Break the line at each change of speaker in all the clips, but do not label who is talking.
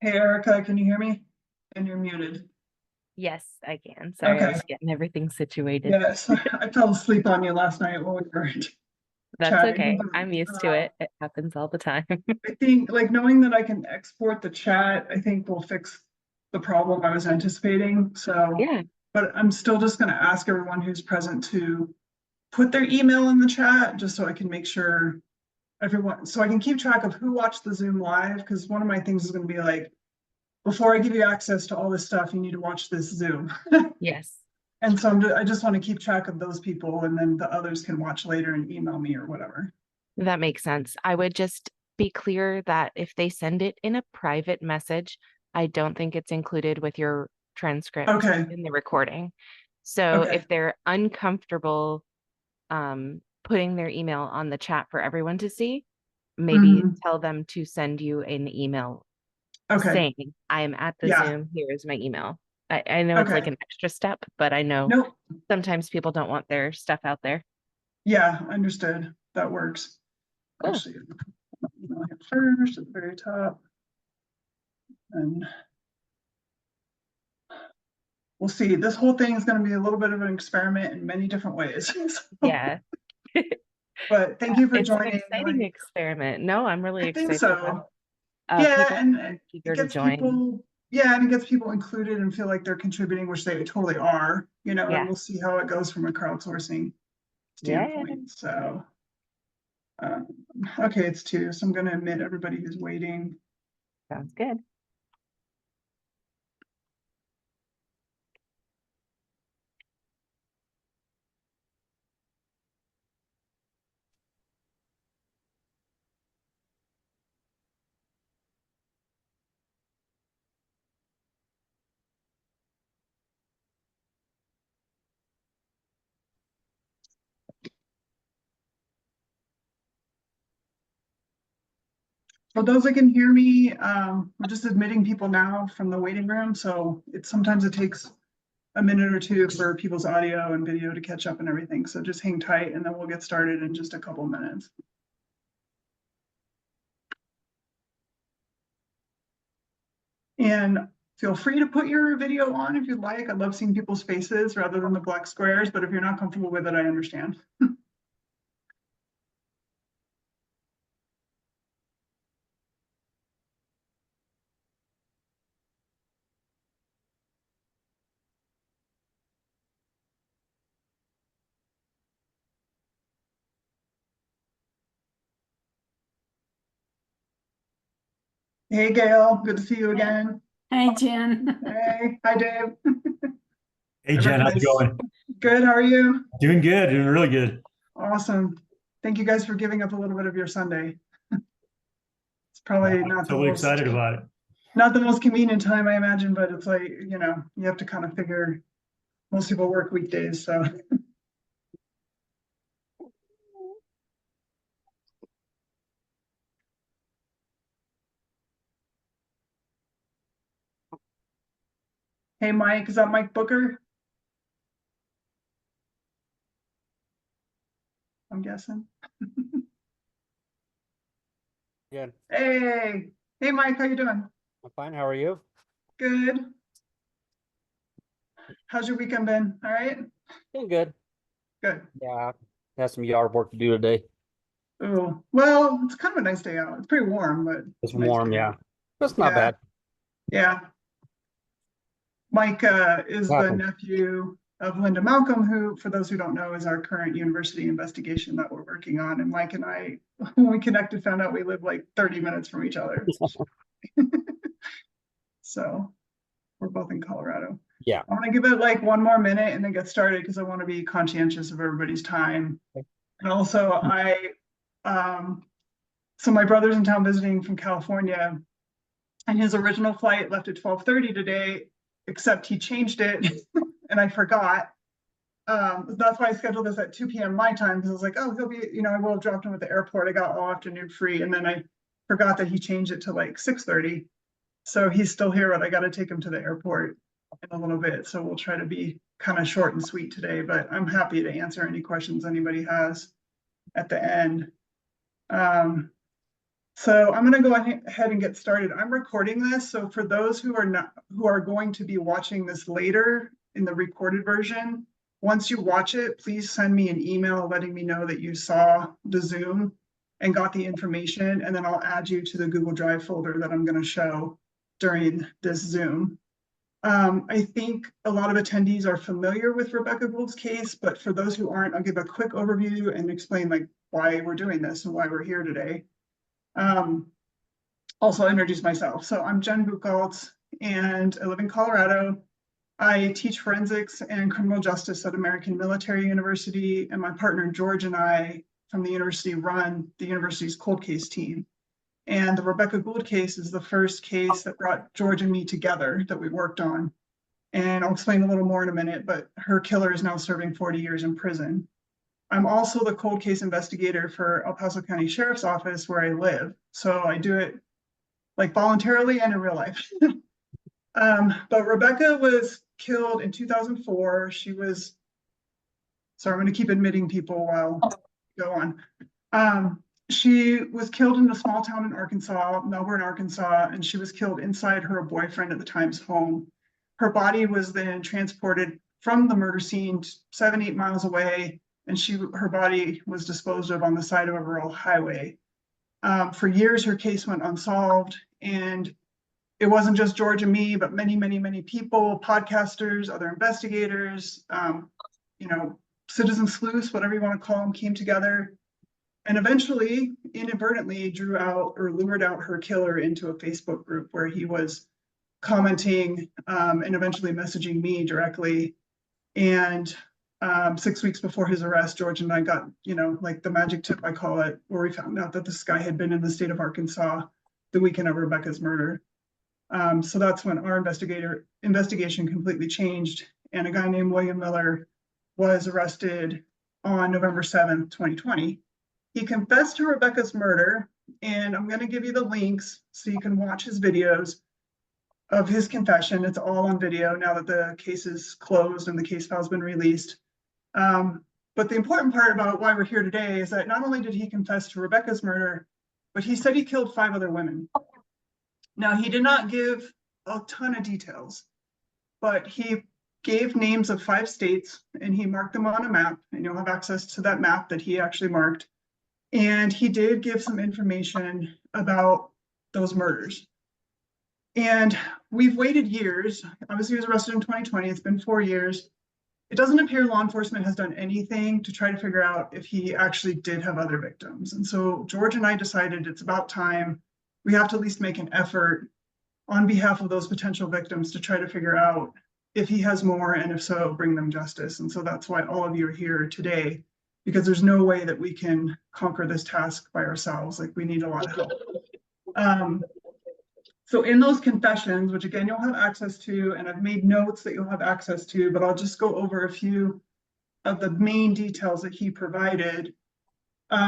Hey Erica, can you hear me? And you're muted.
Yes, I can. Sorry, I
Okay.
was getting everything situated.
Yes, I fell asleep on you last night while we were
That's
chatting,
okay.
but
I'm used to it. It happens all the time.
I think like knowing that I can export the chat, I think will fix the problem I was anticipating. So,
Yeah,
but I'm still just going to ask everyone who's present to put their email in the chat just so I can make sure everyone, so I can keep track of who watched the Zoom live. Because one of my things is going to be like, before I give you access to all this stuff, you need to watch this Zoom.
yes,
And so I just want to keep track of those people and then the others can watch later and email me or whatever.
that makes sense. I would just be clear that if they send it in a private message, I don't think it's included with your transcript
Okay,
in the recording. So
okay.
if they're uncomfortable putting their email on the chat for everyone to see, maybe
Hmm.
tell them to send you an email
Okay,
saying, I am at the
yeah,
Zoom, here is my email. I know it's like
okay.
an extra step, but I know
Nope,
sometimes people don't want their stuff out there.
yeah, understood. That works.
Cool.
Actually, email here first at the very top. And we'll see. This whole thing is going to be a little bit of an experiment in many different ways. So,
Yeah.
but thank you for
It's an
joining.
exciting
Like,
experiment. No, I'm really
I think
excited about
so. Yeah,
people
and
being
it
eager to
gets
join.
people, yeah, and it gets people included and feel like they're contributing, which they totally are, and
Yeah.
we'll see how it goes from a crowdsourcing
Yeah.
standpoint. So, um, okay, it's two, so I'm going to admit everybody who's waiting.
Sounds good.
For those that can hear me, we're just admitting people now from the waiting room. So sometimes it takes a minute or two for people's audio and video to catch up and everything. So just hang tight and then we'll get started in just a couple minutes. And feel free to put your video on if you'd like. I love seeing people's faces rather than the black squares, but if you're not comfortable with it, I understand. Hey, Gail, good to see you again.
Hi, Jen.
Hey, hi, Dave.
Hey
I
Jen, how's it
recognize.
going?
Good, how are you?
Doing good, doing really good.
Awesome. Thank you guys for giving up a little bit of your Sunday. It's probably
I'm
not the
totally
most
excited about it.
convenient time, I imagine, but it's like, you have to kind of figure most people work weekdays, so. Hey, Mike, is that Mike Booker? I'm guessing.
Good.
Hey, Mike, how you doing?
I'm fine. How are you?
Good. How's your weekend been? All right?
Doing good.
Good.
Yeah. Have some yard work to do today.
Oh, well, it's kind of a nice day out. It's pretty warm, but
It's
nice
warm,
day
yeah.
out.
That's not
Yeah,
bad.
yeah. Mike is
What
the
happened?
nephew of Linda Malcolm, who, for those who don't know, is our current university investigation that we're working on. And Mike and I, when we connected, found out we live like 30 minutes from each other. So we're both in Colorado.
Yeah.
I want to give it like one more minute and then get started because I want to be conscientious of everybody's time. And also so my brother's in town visiting from California and his original flight left at 12:30 today, except he changed it and I forgot. That's why I scheduled this at 2 p.m. my time because I was like, oh, he'll be, I will have dropped him at the airport. I got all afternoon free. And then I forgot that he changed it to like 6:30. So he's still here, but I got to take him to the airport in a little bit. So we'll try to be kind of short and sweet today, but I'm happy to answer any questions anybody has at the end. Um, So I'm going to go ahead and get started. I'm recording this. So for those who are going to be watching this later in the recorded version, once you watch it, please send me an email letting me know that you saw the Zoom and got the information, and then I'll add you to the Google Drive folder that I'm going to show during this Zoom. I think a lot of attendees are familiar with Rebekah Gould's case, but for those who aren't, I'll give a quick overview and explain like why we're doing this and why we're here today. Also introduce myself. So I'm Jen Bucholtz and I live in Colorado. I teach forensics and criminal justice at American Military University, and my partner George and I from the university run the university's cold case team. And the Rebekah Gould case is the first case that brought George and me together that we worked on. And I'll explain a little more in a minute, but her killer is now serving 40 years in prison. I'm also the cold case investigator for El Paso County Sheriff's Office where I live. So I do it like voluntarily and in real life. But Rebekah was killed in 2004. Sorry, I'm going to keep admitting people while I go on. She was killed in a small town in Arkansas, Melbourne, Arkansas, and she was killed inside her boyfriend at the time's home. Her body was then transported from the murder scene 7-8 miles away, and her body was disposed of on the side of a rural highway. For years, her case went unsolved, and it wasn't just George and me, but many, many, many people, podcasters, other investigators, citizen sleuths, whatever you want to call them, came together and eventually inadvertently lured out her killer into a Facebook group where he was commenting and eventually messaging me directly. And 6 weeks before his arrest, George and I got, like the magic tip, I call it, where we found out that this guy had been in the state of Arkansas the weekend of Rebekah's murder. So that's when our investigation completely changed. And a guy named William Miller was arrested on November 7th, 2020. He confessed to Rebekah's murder, and I'm going to give you the links so you can watch his videos of his confession. It's all on video now that the case is closed and the case file has been released. But the important part about why we're here today is that not only did he confess to Rebekah's murder, but he said he killed 5 other women. Now, he did not give a ton of details, but he gave names of 5 states and he marked them on a map, and you'll have access to that map that he actually marked. And he did give some information about those murders. And we've waited years. Obviously, he was arrested in 2020. It's been 4 years. It doesn't appear law enforcement has done anything to try to figure out if he actually did have other victims. And so George and I decided it's about time. We have to at least make an effort on behalf of those potential victims to try to figure out if he has more, and if so, bring them justice. And so that's why all of you are here today, because there's no way that we can conquer this task by ourselves. Like, we need a lot of help. So in those confessions, which again, you'll have access to, and I've made notes that you'll have access to, but I'll just go over a few of the main details that he provided.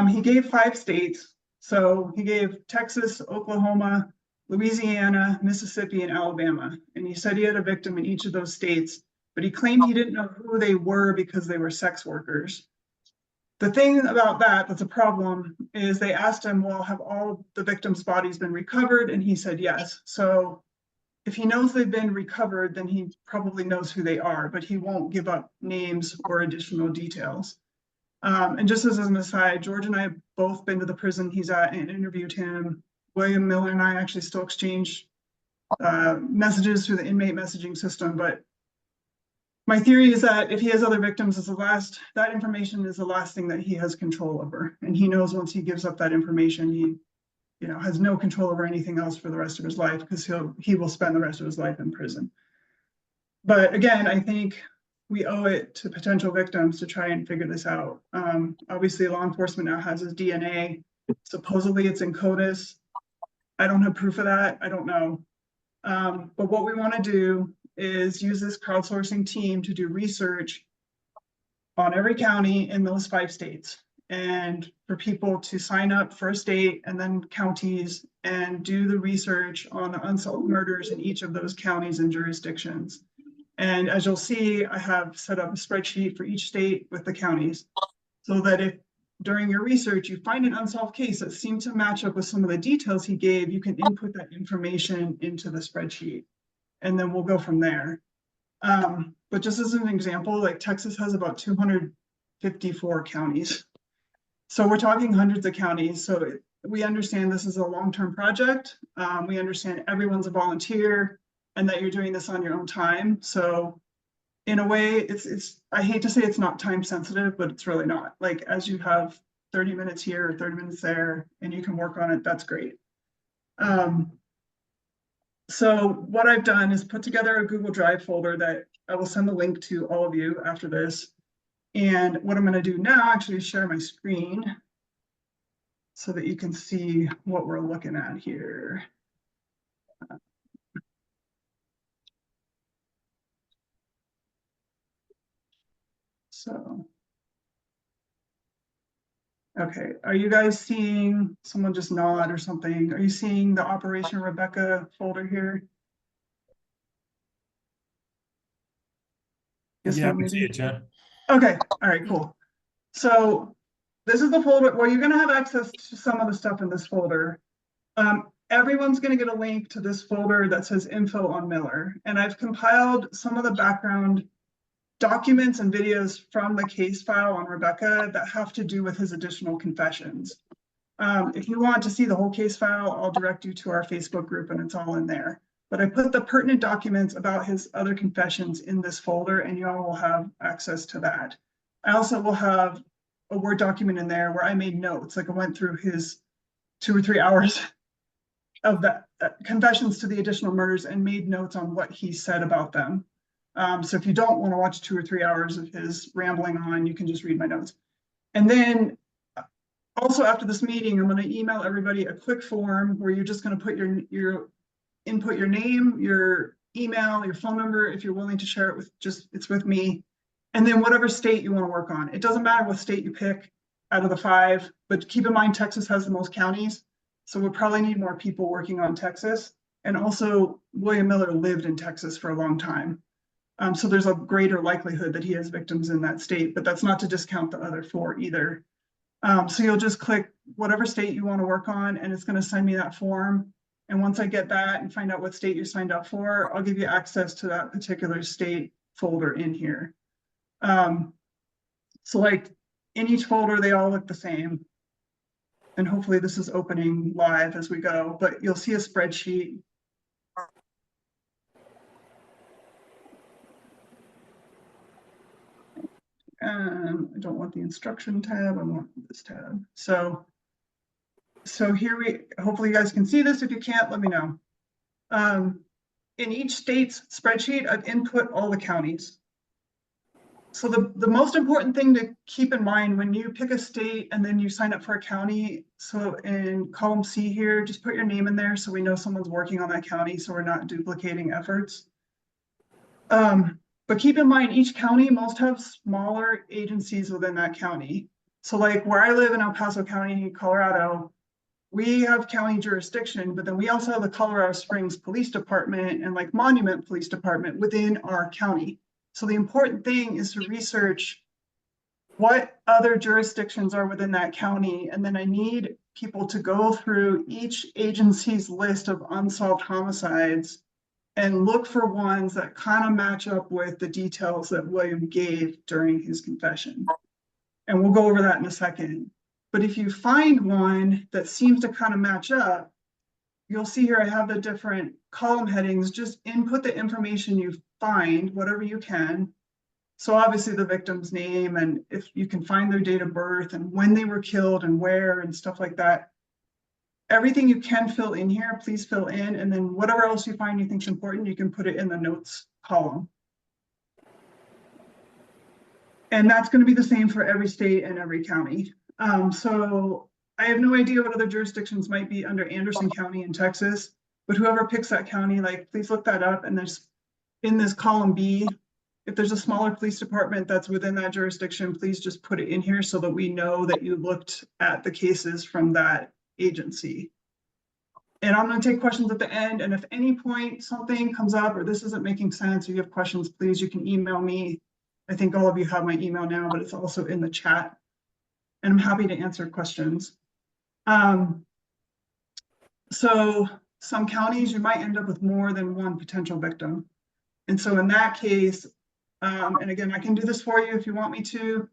He gave 5 states. So he gave Texas, Oklahoma, Louisiana, Mississippi, and Alabama. And he said he had a victim in each of those states, but he claimed he didn't know who they were because they were sex workers. The thing about that's a problem is they asked him, well, have all the victims' bodies been recovered? And he said yes. So if he knows they've been recovered, then he probably knows who they are, but he won't give up names or additional details. And just as an aside, George and I have both been to the prison he's at and interviewed him. William Miller and I actually still exchange messages through the inmate messaging system, but my theory is that if he has other victims, that information is the last thing that he has control over. And he knows once he gives up that information, he has no control over anything else for the rest of his life, because he will spend the rest of his life in prison. But again, I think we owe it to potential victims to try and figure this out. Obviously, law enforcement now has his DNA. Supposedly it's in CODIS. I don't have proof of that. I don't know. But what we want to do is use this crowdsourcing team to do research on every county in those 5 states, and for people to sign up for a state and then counties and do the research on the unsolved murders in each of those counties and jurisdictions. And as you'll see, I have set up a spreadsheet for each state with the counties, so that if during your research, you find an unsolved case that seemed to match up with some of the details he gave, you can input that information into the spreadsheet. And then we'll go from there. But just as an example, like Texas has about 254 counties. So we're talking hundreds of counties. So we understand this is a long-term project. We understand everyone's a volunteer and that you're doing this on your own time. So in a way, I hate to say it's not time sensitive, but it's really not. Like, as you have 30 minutes here or 30 minutes there and you can work on it, that's great. So what I've done is put together a Google Drive folder that I will send the link to all of you after this. And what I'm going to do now actually is share my screen so that you can see what we're looking at here. So, okay, are you guys seeing, someone just nod or something? Are you seeing the Operation Rebekah folder here? Yes,
Yeah, I
no,
can see
maybe?
it, Jen.
Okay, all right, cool. So this is the folder, well, you're gonna have access to some of the stuff in this folder. Everyone's gonna get a link to this folder that says info on Miller. And I've compiled some of the background documents and videos from the case file on Rebekah that have to do with his additional confessions. If you want to see the whole case file, I'll direct you to our Facebook group and it's all in there. But I put the pertinent documents about his other confessions in this folder and y'all will have access to that. I also will have a Word document in there where I made notes, like I went through his 2 or 3 hours of the confessions to the additional murders and made notes on what he said about them. So if you don't want to watch 2 or 3 hours of his rambling on, you can just read my notes. And then also after this meeting, I'm going to email everybody a quick form where you're just going to put your input your name, your email, your phone number, if you're willing to share it with it's with me. And then whatever state you want to work on. It doesn't matter what state you pick out of the 5, but keep in mind Texas has the most counties. So we'll probably need more people working on Texas. And also William Miller lived in Texas for a long time. So there's a greater likelihood that he has victims in that state, but that's not to discount the other 4 either. So you'll just click whatever state you want to work on and it's going to send me that form. And once I get that and find out what state you're signed up for, I'll give you access to that particular state folder in here. So like in each folder, they all look the same. And hopefully this is opening live as we go, but you'll see a spreadsheet. I don't want the instruction tab, I want this tab. So here hopefully you guys can see this. If you can't, let me know. In each state's spreadsheet, I've input all the counties. So the most important thing to keep in mind when you pick a state and then you sign up for a county, so in column C here, just put your name in there so we know someone's working on that county so we're not duplicating efforts. But keep in mind, each county must have smaller agencies within that county. So like where I live in El Paso County, Colorado, we have county jurisdiction, but then we also have the Colorado Springs Police Department and like Monument Police Department within our county. So the important thing is to research what other jurisdictions are within that county. And then I need people to go through each agency's list of unsolved homicides and look for ones that kind of match up with the details that William gave during his confession. And we'll go over that in a second. But if you find one that seems to kind of match up, you'll see here I have the different column headings. Just input the information you find, whatever you can. So obviously the victim's name, and if you can find their date of birth and when they were killed and where and stuff like that. Everything you can fill in here, please fill in. And then whatever else you find you think is important, you can put it in the notes column. And that's going to be the same for every state and every county. So I have no idea what other jurisdictions might be under Anderson County in Texas, but whoever picks that county, like, please look that up. And there's in this column B, if there's a smaller police department that's within that jurisdiction, please just put it in here so that we know that you looked at the cases from that agency. And I'm going to take questions at the end. And if at any point something comes up or this isn't making sense or you have questions, please, you can email me. I think all of you have my email now, but it's also in the chat. and I'm happy to answer questions. So some counties, you might end up with more than one potential victim. And so in that case, and again, I can do this for you if you want me to,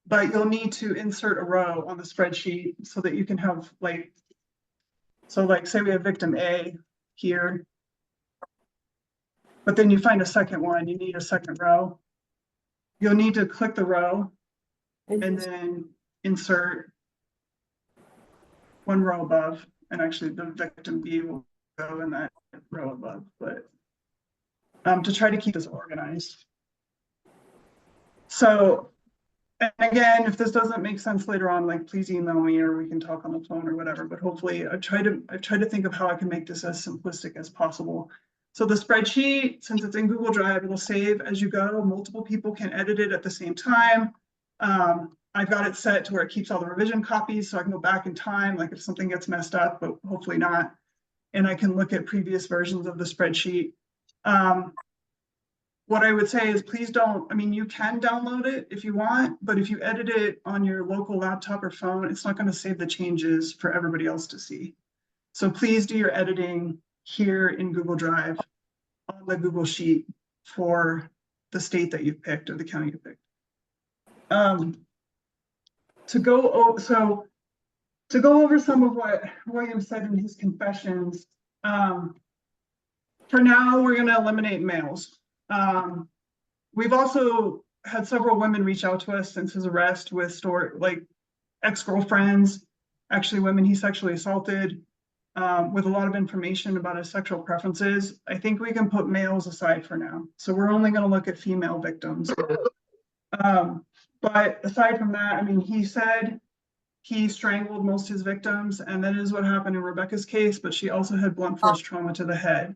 but you'll need to insert a row on the spreadsheet so that you can have like, so like say we have victim A here, but then you find a second one, you need a second row. You'll need to click the row and then insert one row above, and actually the victim B will go in that row above, but to try to keep this organized. So, and again, if this doesn't make sense later on, like please email me or we can talk on the phone or whatever, but hopefully I've tried to think of how I can make this as simplistic as possible. So the spreadsheet, since it's in Google Drive, it'll save as you go. Multiple people can edit it at the same time. I've got it set to where it keeps all the revision copies so I can go back in time, like if something gets messed up, but hopefully not. And I can look at previous versions of the spreadsheet. What I would say is please don't, I mean, you can download it if you want, but if you edit it on your local laptop or phone, it's not going to save the changes for everybody else to see. So please do your editing here in Google Drive on the Google Sheet for the state that you've picked or the county you picked. To go over some of what William said in his confessions, for now, we're going to eliminate males. We've also had several women reach out to us since his arrest with like ex-girlfriends, actually women he sexually assaulted, with a lot of information about his sexual preferences. I think we can put males aside for now. So we're only going to look at female victims. But aside from that, I mean, he said he strangled most of his victims, and that is what happened in Rebekah's case, but she also had blunt force trauma to the head.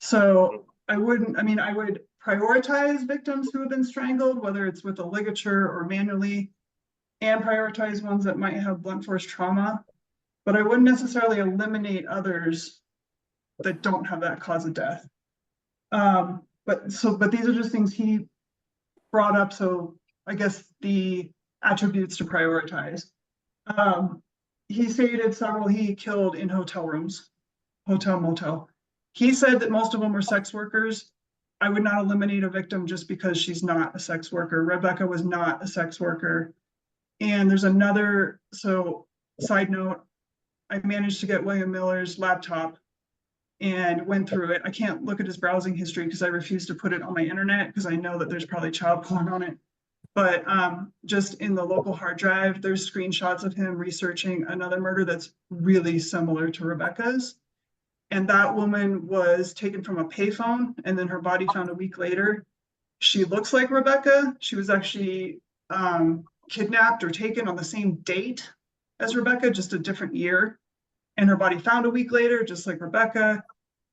So I would prioritize victims who have been strangled, whether it's with a ligature or manually, and prioritize ones that might have blunt force trauma. But I wouldn't necessarily eliminate others that don't have that cause of death. But these are just things he brought up. So I guess the attributes to prioritize. He stated several he killed in hotel rooms, motel. He said that most of them were sex workers. I would not eliminate a victim just because she's not a sex worker. Rebekah was not a sex worker. And there's another, so side note, I managed to get William Miller's laptop and went through it. I can't look at his browsing history because I refuse to put it on my internet because I know that there's probably child porn on it. But just in the local hard drive, there's screenshots of him researching another murder that's really similar to Rebekah's. And that woman was taken from a payphone and then her body found a week later. She looks like Rebekah. She was actually kidnapped or taken on the same date as Rebekah, just a different year. And her body found a week later, just like Rebekah.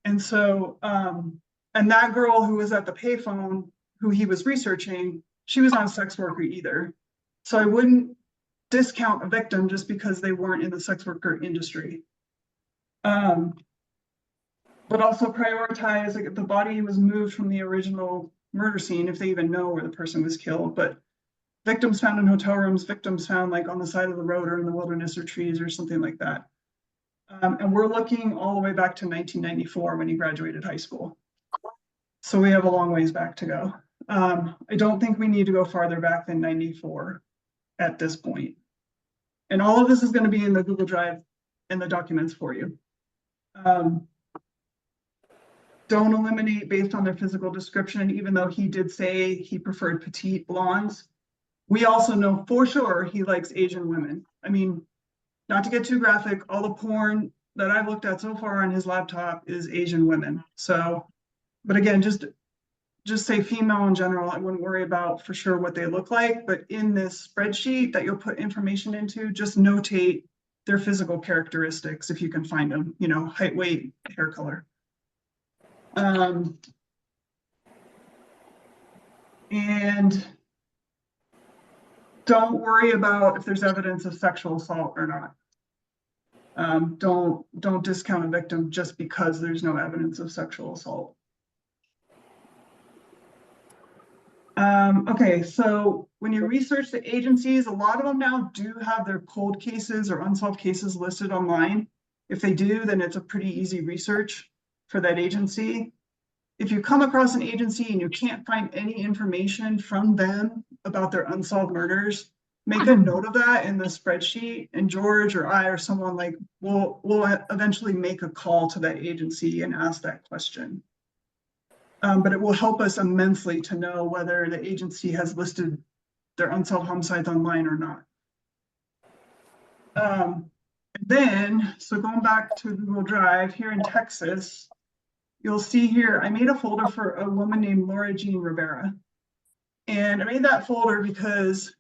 And so, and that girl who was at the payphone, who he was researching, she was not a sex worker either. So I wouldn't discount a victim just because they weren't in the sex worker industry. But also prioritize, like if the body was moved from the original murder scene, if they even know where the person was killed. But victims found in hotel rooms, victims found like on the side of the road or in the wilderness or trees or something like that. And we're looking all the way back to 1994 when he graduated high school. So we have a long ways back to go. I don't think we need to go farther back than 94 at this point. And all of this is going to be in the Google Drive and the documents for you. Don't eliminate based on their physical description, even though he did say he preferred petite blondes. We also know for sure he likes Asian women. I mean, not to get too graphic, all the porn that I've looked at so far on his laptop is Asian women. So, but again, just say female in general. I wouldn't worry about for sure what they look like, but in this spreadsheet that you'll put information into, just notate their physical characteristics if you can find them, you know, height, weight, hair color. And don't worry about if there's evidence of sexual assault or not. Don't discount a victim just because there's no evidence of sexual assault. Okay, so when you research the agencies, a lot of them now do have their cold cases or unsolved cases listed online. If they do, then it's a pretty easy research for that agency. If you come across an agency and you can't find any information from them about their unsolved murders, make a note of that in the spreadsheet, and George or I or someone like will eventually make a call to that agency and ask that question. But it will help us immensely to know whether the agency has listed their unsolved homicides online or not. So going back to Google Drive here in Texas, you'll see here, I made a folder for a woman named Laura Jean Rivera. And I made that folder because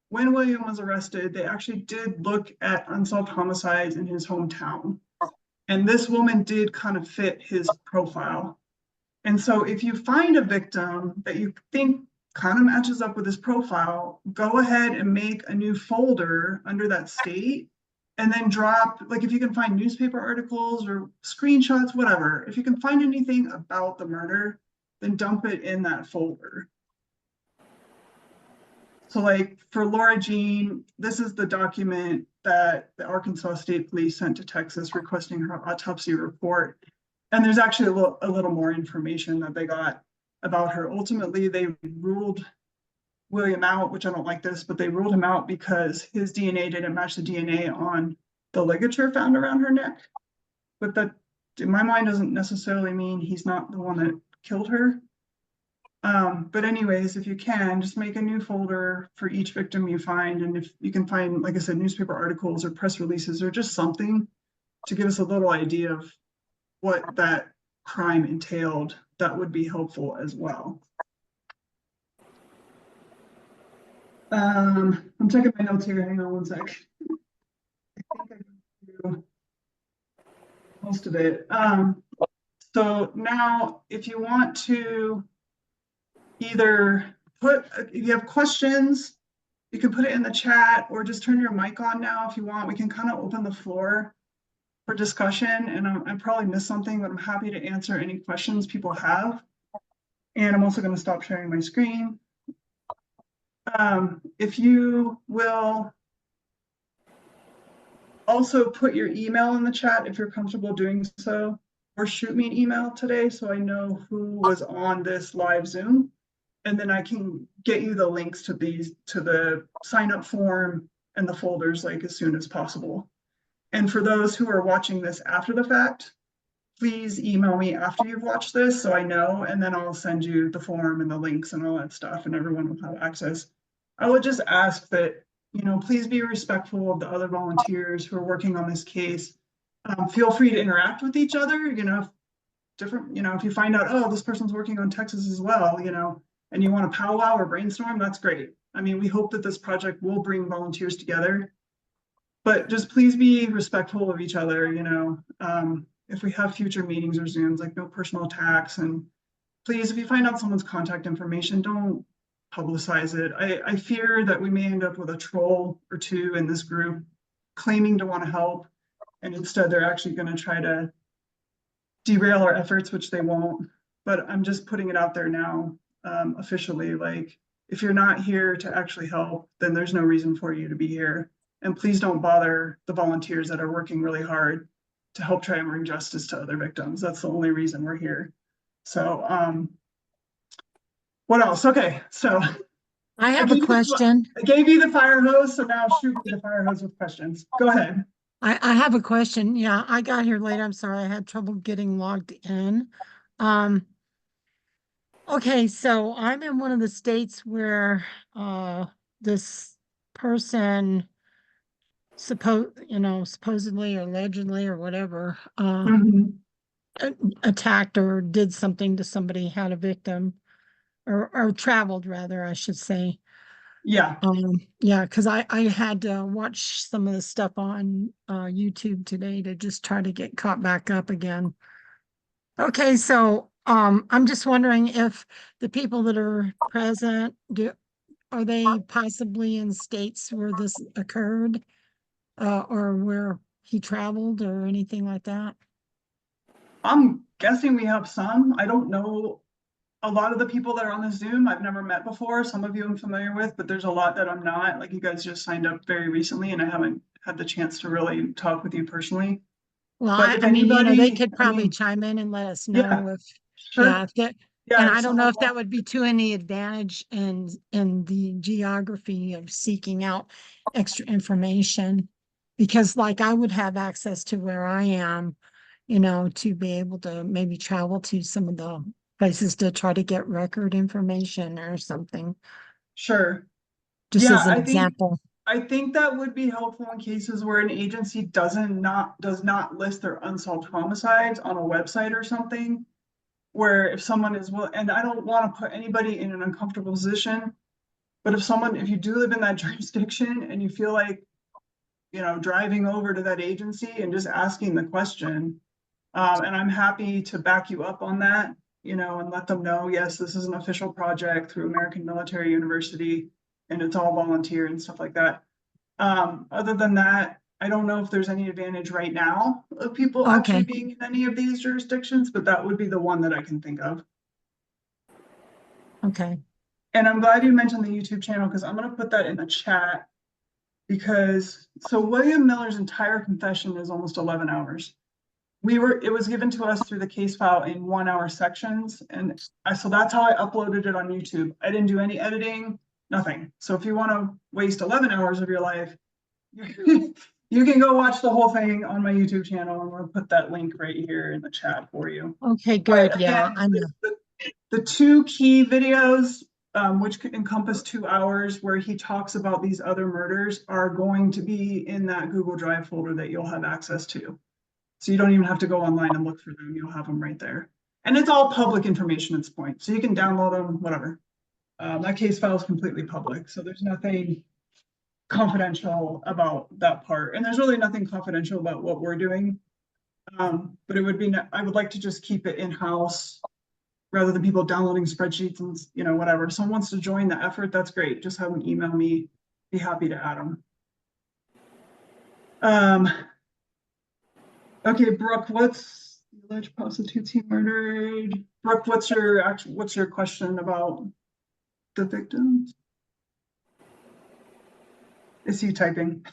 when William was arrested, they actually did look at unsolved homicides in his hometown. And this woman did kind of fit his profile. And so if you find a victim that you think kind of matches up with his profile, go ahead and make a new folder under that state, and then drop, like if you can find newspaper articles or screenshots, whatever, if you can find anything about the murder, then dump it in that folder. So like for Laura Jean, this is the document that the Arkansas State Police sent to Texas requesting her autopsy report. And there's actually a little more information that they got about her. Ultimately, they ruled William out, which I don't like this, but they ruled him out because his DNA didn't match the DNA on the ligature found around her neck. But that, in my mind, doesn't necessarily mean he's not the one that killed her. But anyways, if you can, just make a new folder for each victim you find. And if you can find, like I said, newspaper articles or press releases or just something to give us a little idea of what that crime entailed, that would be helpful as well. I'm checking my notes here. Hang on one sec. I think I can do most of it. So now, if you want to either if you have questions, you can put it in the chat or just turn your mic on now if you want. We can kind of open the floor for discussion, and I probably missed something, but I'm happy to answer any questions people have. And I'm also going to stop sharing my screen. If you will also put your email in the chat if you're comfortable doing so, or shoot me an email today so I know who was on this live Zoom, and then I can get you the links to the sign up form and the folders like as soon as possible. And for those who are watching this after the fact, please email me after you've watched this so I know, and then I'll send you the form and the links and all that stuff, and everyone will have access. I would just ask that, please be respectful of the other volunteers who are working on this case. Feel free to interact with each other, if you find out, oh, this person's working on Texas as well, and you want to powwow or brainstorm, that's great. I mean, we hope that this project will bring volunteers together. But just please be respectful of each other, if we have future meetings or Zooms, like no personal attacks. And please, if you find out someone's contact information, don't publicize it. I fear that we may end up with a troll or two in this group claiming to want to help. And instead, they're actually going to try to derail our efforts, which they won't. But I'm just putting it out there now, officially, like, if you're not here to actually help, then there's no reason for you to be here. And please don't bother the volunteers that are working really hard to help try and bring justice to other victims. That's the only reason we're here. So, what else? Okay, so.
I have a question.
I gave you the fire hose, so now shoot me the fire hose with questions. Go ahead.
I have a question. Yeah, I got here late. I'm sorry. I had trouble getting logged in. Okay, so I'm in one of the states where this person supposedly or allegedly or whatever attacked or did something to somebody, had a victim, or traveled rather, I should say.
Yeah.
Yeah, because I had to watch some of the stuff on YouTube today to just try to get caught back up again. Okay, so I'm just wondering if the people that are present, are they possibly in states where this occurred, or where he traveled or anything like that?
I'm guessing we have some. I don't know a lot of the people that are on the Zoom, I've never met before. Some of you I'm familiar with, but there's a lot that I'm not. Like you guys just signed up very recently and I haven't had the chance to really talk with you personally.
Well,
But if
I mean, you know, they
anybody,
could
I
probably
mean,
chime in and let us
yeah,
know if,
sure.
yeah, if that,
Yeah,
and
if
I don't know
someone
if that
wants-
would be to any advantage in the geography of seeking out extra information. Because like I would have access to where I am, you know, to be able to maybe travel to some of the places to try to get record information or something,
Sure.
just
Yeah,
as an example.
I think that would be helpful in cases where an agency does not list their unsolved homicides on a website or something. Where if someone is and I don't want to put anybody in an uncomfortable position, but if you do live in that jurisdiction and you feel like, you know, driving over to that agency and just asking the question, and I'm happy to back you up on that, you know, and let them know, yes, this is an official project through American Military University and it's all volunteer and stuff like that. Other than that, I don't know if there's any advantage right now of people actually
Okay.
being in any of these jurisdictions, but that would be the one that I can think of.
Okay.
And I'm glad you mentioned the YouTube channel because I'm going to put that in the chat because so William Miller's entire confession is almost 11 hours. It was given to us through the case file in 1 hour sections. And so that's how I uploaded it on YouTube. I didn't do any editing, nothing. So if you want to waste 11 hours of your life, you can go watch the whole thing on my YouTube channel. And we'll put that link right here in the chat for you.
Okay, good.
But
Yeah,
again,
I know.
the two key videos, which could encompass 2 hours where he talks about these other murders are going to be in that Google Drive folder that you'll have access to. So you don't even have to go online and look for them. You'll have them right there. And it's all public information at this point. So you can download them, whatever. That case file is completely public. So there's nothing confidential about that part. And there's really nothing confidential about what we're doing. But it would be, I would like to just keep it in-house rather than people downloading spreadsheets and, you know, whatever. If someone wants to join the effort, that's great. Just have them email me. Be happy to add them. Okay, Brooke, what's the alleged prostitutes he murdered? Brooke, what's your question about the victims? Is he typing?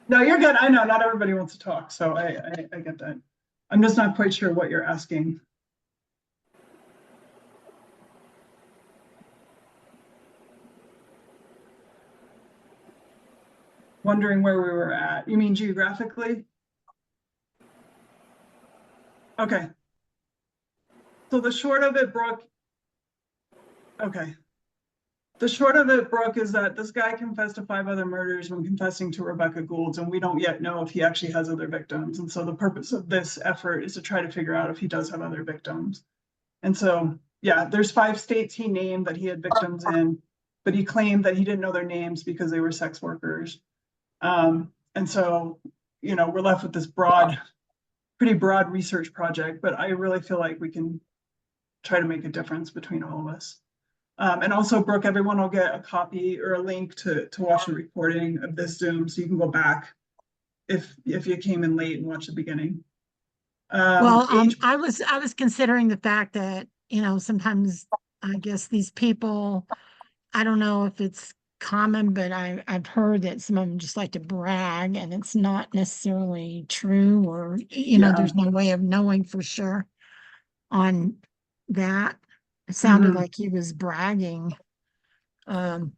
No, you're good. I know not everybody wants to talk, so I get that. I'm just not quite sure what you're asking. Wondering where we were at. You mean geographically? Okay. So the short of it, Brooke. Okay. The short of it, Brooke, is that this guy confessed to 5 other murders when confessing to Rebekah Gould, and we don't yet know if he actually has other victims. And so the purpose of this effort is to try to figure out if he does have other victims. And so, yeah, there's 5 states he named that he had victims in, but he claimed that he didn't know their names because they were sex workers. And so, you know, we're left with this pretty broad research project, but I really feel like we can try to make a difference between all of us. And also, Brooke, everyone will get a copy or a link to watch a recording of this Zoom, so you can go back if you came in late and watch the beginning.
Well, I was considering the fact that, you know, sometimes I guess these people, I don't know if it's common, but I've heard that some of them just like to brag and it's not necessarily true, or, you know, there's no way of knowing for sure on that. It sounded like he was bragging. And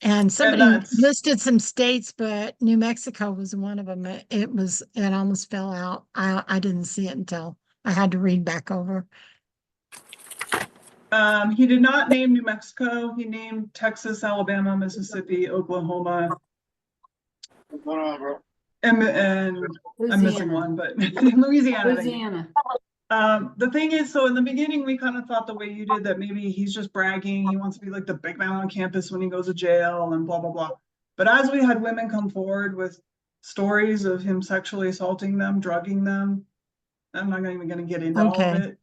somebody listed some states, but New Mexico was one of them. It almost fell out. I didn't see it until I had to read back over.
He did not name New Mexico. He named Texas, Alabama, Mississippi, Oklahoma. And I'm missing one, but Louisiana. The thing is, so in the beginning, we kind of thought the way you did that maybe he's just bragging. He wants to be like the big man on campus when he goes to jail and blah, blah, blah. But as we had women come forward with stories of him sexually assaulting them, drugging them, I'm not even going to get into all of it.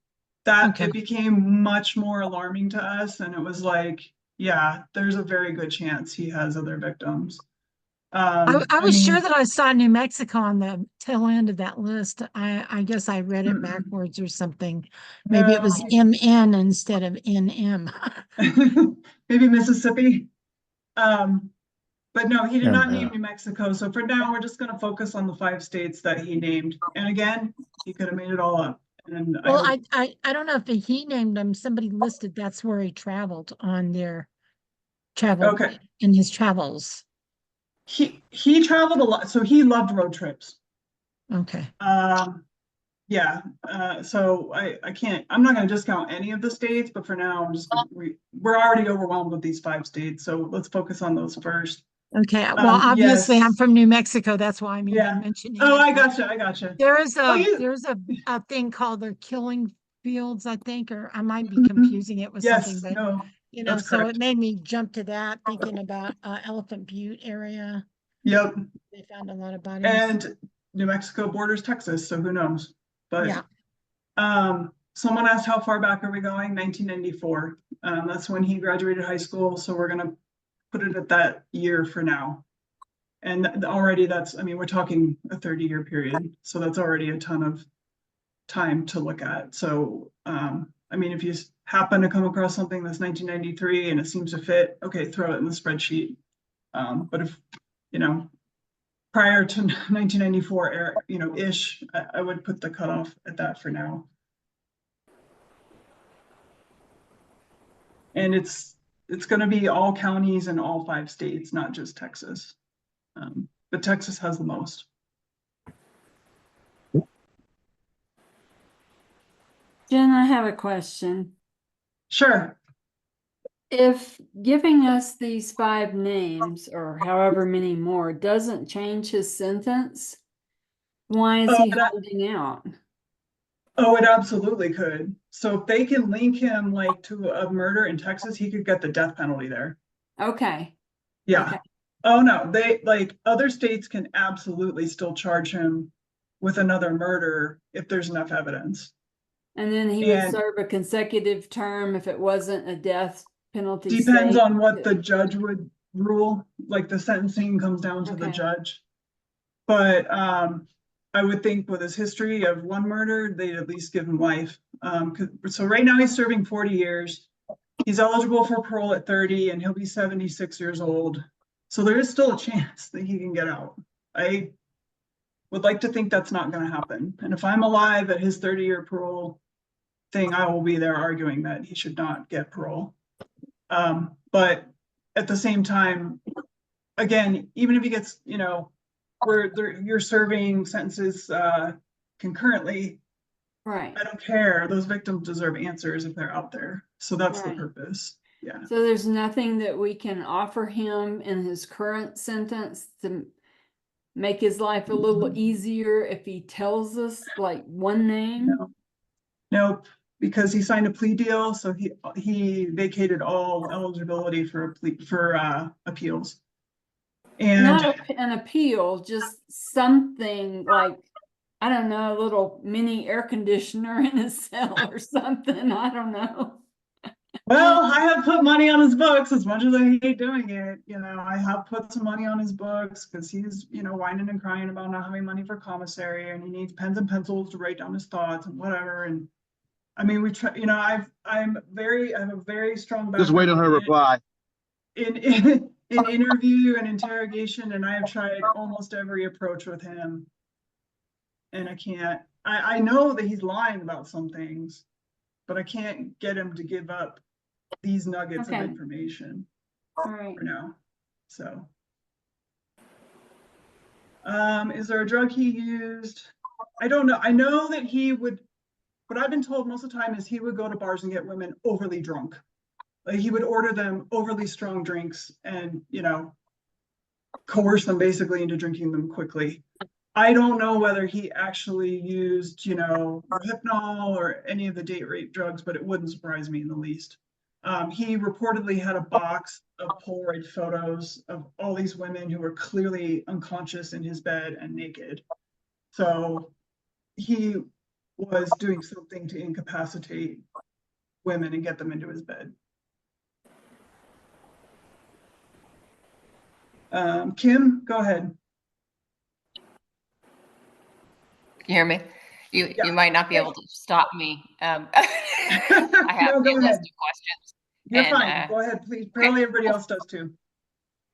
It became much more alarming to us. And it was like, yeah, there's a very good chance he has other victims.
I was sure
mean,
that I saw New Mexico on the tail end of that list. I guess I read it
Mm-mm.
backwards or something. Maybe it was
no.
MN instead of NM.
Maybe Mississippi. But no, he did not name
Yeah.
New Mexico. So for now, we're just gonna focus on the 5 states that he named. And again, he could have made it all up. And I
Well,
hope
I don't know if he named them. Somebody listed that's where he traveled on their travel
okay.
in his travels.
He traveled a lot, so he loved road trips.
Okay.
Yeah, so I'm not gonna discount any of the states, but for now, we're already overwhelmed with these 5 states, so let's focus on those first.
Okay. Well, obviously I'm
Yes,
from New Mexico. That's why I'm
yeah.
even mentioning
Oh,
it.
I
But
gotcha, I gotcha.
there is
Oh,
a thing called the Killing Fields, I think, or I might be
Mhm.
confusing it with something,
Yes,
but
no, that's
so it
correct.
made me jump to that, thinking about Elephant Butte area.
Yep,
They found a lot of bodies.
and New Mexico borders Texas, so who knows?
Yeah.
But, someone asked how far back are we going? 1994. That's when he graduated high school, so we're gonna put it at that year for now. And already I mean, we're talking a 30-year period, so that's already a ton of time to look at. So, I mean, if you happen to come across something that's 1993 and it seems to fit, okay, throw it in the spreadsheet. But if, prior to 1994, ish, I would put the cutoff at that for now. And it's gonna be all counties in all 5 states, not just Texas. But Texas has the most.
Jen, I have a question.
Sure.
If giving us these 5 names or however many more doesn't change his sentence, why is he holding out?
Oh, it absolutely could. So if they can link him like to a murder in Texas, he could get the death penalty there.
Okay.
Yeah.
Okay.
Oh no, they like other states can absolutely still charge him with another murder if there's enough evidence.
And then he would
And
serve a consecutive term if it wasn't a death penalty
depends
state.
on what the judge would rule, like the sentencing comes down to the
Okay.
judge. But I would think with his history of one murder, they'd at least give him life. So right now he's serving 40 years. He's eligible for parole at 30 and he'll be 76 years old. So there is still a chance that he can get out. I would like to think that's not going to happen. And if I'm alive at his 30-year parole thing, I will be there arguing that he should not get parole. But at the same time, again, even if he gets, where you're serving sentences concurrently,
Right.
I don't care. Those victims deserve answers if they're out there. So that's the
Right.
purpose. Yeah.
So there's nothing that we can offer him in his current sentence to make his life a little easier if he tells us like one name?
No. Nope. Because he signed a plea deal, so he vacated all eligibility for appeals. And
Not an appeal, just something like, I don't know, a little mini air conditioner in his cell or something. I don't know.
well, I have put money on his books as much as I hate doing it. I have put some money on his books because he's, whining and crying about not having money for commissary and he needs pens and pencils to write down his thoughts and whatever. And I mean, we try, I have a very strong background.
Just wait on her reply.
In interview and interrogation, and I have tried almost every approach with him. And I can't, I know that he's lying about some things, but I can't get him to give up these nuggets of
Okay.
information
All right.
for now. So, is there a drug he used? I don't know. I know that what I've been told most of the time is he would go to bars and get women overly drunk. Like he would order them overly strong drinks and, coerce them basically into drinking them quickly. I don't know whether he actually used, Hypnol or any of the date rape drugs, but it wouldn't surprise me in the least. He reportedly had a box of Polaroid photos of all these women who were clearly unconscious in his bed and naked. So he was doing something to incapacitate women and get them into his bed. Kim, go ahead.
You hear me?
Yeah.
You might not be able to stop me. I have
No,
a
go
list
ahead.
of questions.
You're
And,
fine. Go ahead, please. Apparently everybody else does too.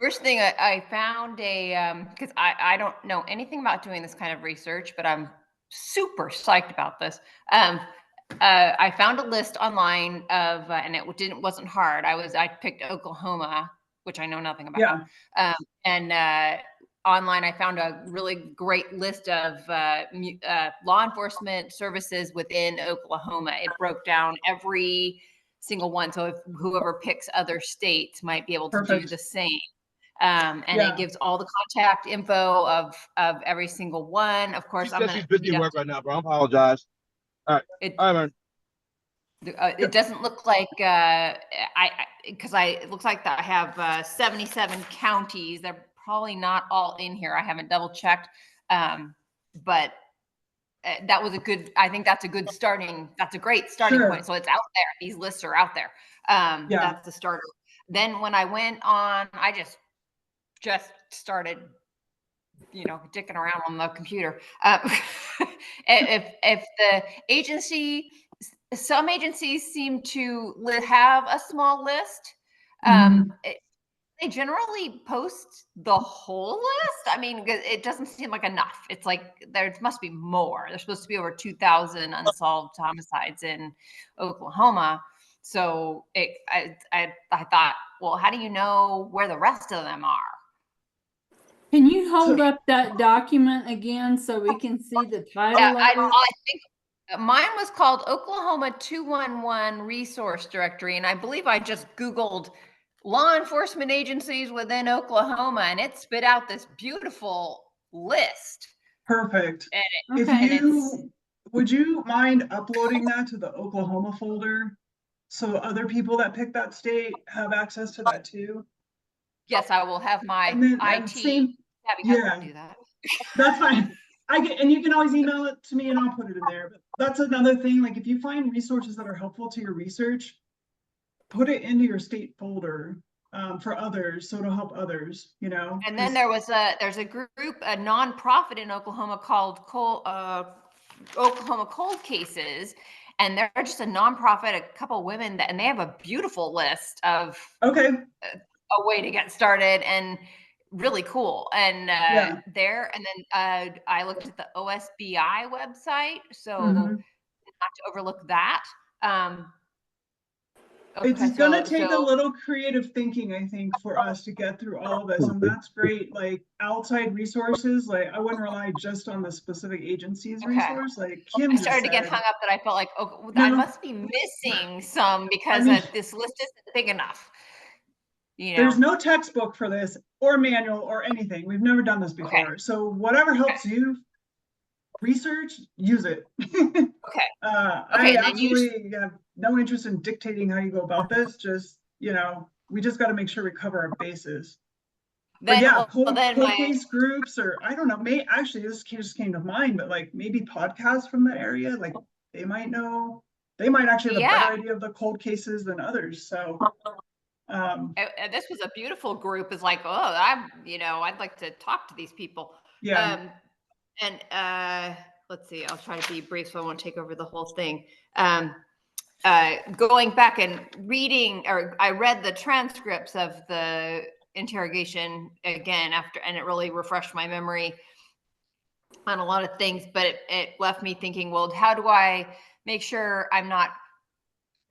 First thing I found because I don't know anything about doing this kind of research, but I'm super psyched about this. I found a list online of, and it wasn't hard. I picked Oklahoma, which I know nothing about.
Yeah.
And online, I found a really great list of law enforcement services within Oklahoma. It broke down every single one. So if whoever picks other states might be able to do
Perfect.
the same. And
Yeah.
it gives all the contact info of every single one. Of course,
She
I'm
said
gonna
she's busy at work right now, bro. I apologize.
it,
All right, man.
it doesn't look like it looks like that I have 77 counties. They're probably not all in here. I haven't double checked, but that was I think that's a great starting
Sure.
point. So it's out there. These lists are out there.
Yeah.
That's the starter. Then when I went on, I just started, dicking around on the computer. If the agency, some agencies seem to have a small list. They generally post the whole list. I mean, it doesn't seem like enough. It's like there must be more. There's supposed to be over 2,000 unsolved homicides in Oklahoma. So I thought, well, how do you know where the rest of them are?
Can you hold up that document again so we can see the title
Yeah,
of
I
it?
think mine was called Oklahoma 211 Resource Directory, and I believe I just Googled law enforcement agencies within Oklahoma, and it spit out this beautiful list.
Perfect.
And
If would you mind uploading that to the Oklahoma folder so other people that pick that state have access to that too?
yes, I will have my
And then
IT
same,
savvy
yeah.
husband do that.
That's fine. And you can always email it to me and I'll put it in there. But that's another thing. Like if you find resources that are helpful to your research, put it into your state folder for others, so it'll help others,
And then there's a group, a nonprofit in Oklahoma called Oklahoma Cold Cases, and they're just a nonprofit, a couple of women and they have a beautiful list of
okay.
A way to get started and really cool. And
Yeah.
and then I looked at the OSBI website, so not to overlook that.
It's gonna take a little creative thinking, I think, for us to get through all of this, and that's great. Like outside resources, like I wouldn't rely just on the specific agency's resource. Like Kim
I
just
started to get
said.
hung up that I felt like, oh,
No.
I must be missing some because this list isn't big enough.
There's no textbook for this or manual or anything. We've never done this before. So whatever helps you research, use it. I absolutely have no interest in dictating how you go about this. Just, we just got to make sure we cover our bases. But yeah, cold case groups, or I don't know, actually this just came to mind, but like maybe podcasts from that area, like they might actually have a better idea of the cold cases than others. So
this was a beautiful group. It's like, oh, I'd like to talk to these people.
Yeah.
And let's see, I'll try to be brief so I won't take over the whole thing. Going back and reading, or I read the transcripts of the interrogation again and it really refreshed my memory on a lot of things, but it left me thinking, well, how do I make sure I'm not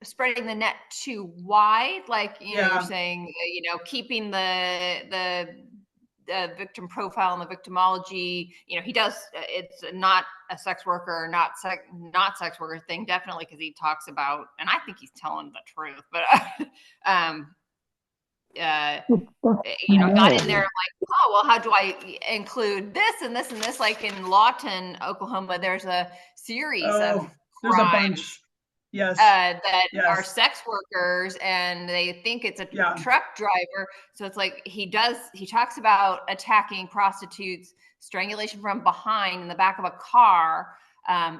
spreading the net too wide? Like, you're saying, keeping the victim profile and the victimology, he does, it's not a sex worker, not sex worker thing, definitely, because he talks about, and I think he's telling the truth, but got in there like, oh, well, how do I include this and this and this? Like in Lawton, Oklahoma, there's a series of
there's a bunch. Yes.
That are sex workers, and they think it's a truck driver. So it's like he talks about attacking prostitutes, strangulation from behind in the back of a car. I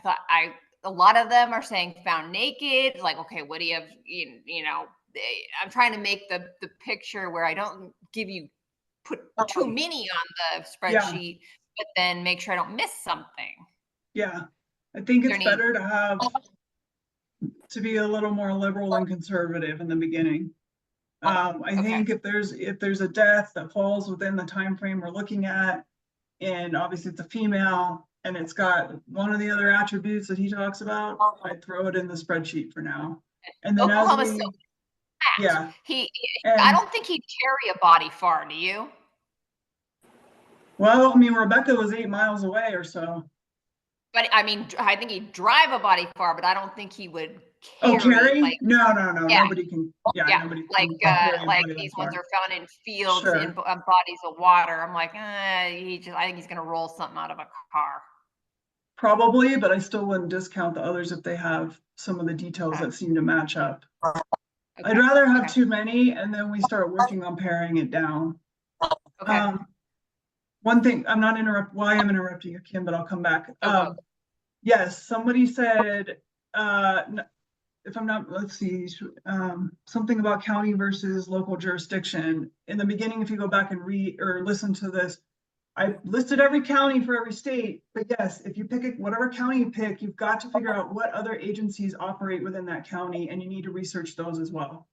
thought a lot of them are saying found naked. Like, okay, would he have, I'm trying to make the picture where I don't put too many on the spreadsheet, but then make sure I don't miss something.
Yeah, I think it's
There
better to be a little more liberal and conservative in the beginning. I think if there's a death that falls within the time frame we're looking at, and obviously it's a female and it's got one of the other attributes that he talks about, I'd throw it in the spreadsheet for now. And then
Oklahoma's
as we,
so
yeah,
I don't think he'd carry a body far, do you?
well, I mean, Rebekah was 8 miles away or so.
But I mean, I think he'd drive a body far, but I don't think he would carry.
Oh, carry?
Like,
no,
yeah.
nobody can.
Yeah,
Nobody
like
can carry a body
these
that
ones
far.
are found in fields
Sure.
in bodies of water. I'm like, I think he's gonna roll something out of a car.
Probably, but I still wouldn't discount the others if they have some of the details that seem to match up.
Okay.
I'd rather have too many, and then we start working on paring it down.
Okay.
One thing, I'm not interrupting. Well, I am interrupting you, Kim, but I'll come back. Yes, somebody said, if I'm not, let's see, something about county versus local jurisdiction. In the beginning, if you go back and read or listen to this, I listed every county for every state, but yes, if you pick whatever county you pick, you've got to figure out what other agencies operate within that county, and you need to research those as well.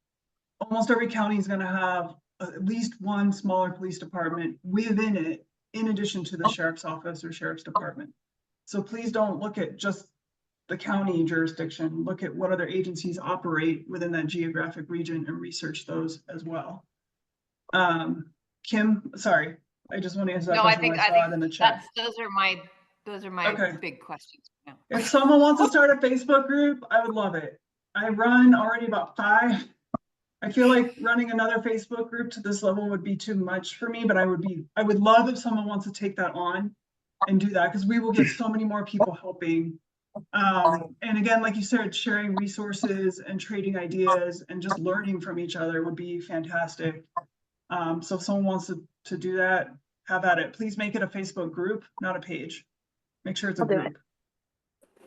Almost every county is going to have at least one smaller police department within it, in addition to the sheriff's office or sheriff's department. So please don't look at just the county jurisdiction, look at what other agencies operate within that geographic region and research those as well. Kim, sorry, I just want to answer that question. I saw it in the chat.
Those are my big questions. Yeah.
If someone wants to start a Facebook group, I would love it. I run already about 5. I feel like running another Facebook group to this level would be too much for me, but I would love if someone wants to take that on and do that, because we will get so many more people helping. And again, like you said, sharing resources and trading ideas and just learning from each other would be fantastic. So if someone wants to do that, have at it. Please make it a Facebook group, not a page. Make sure it's a group.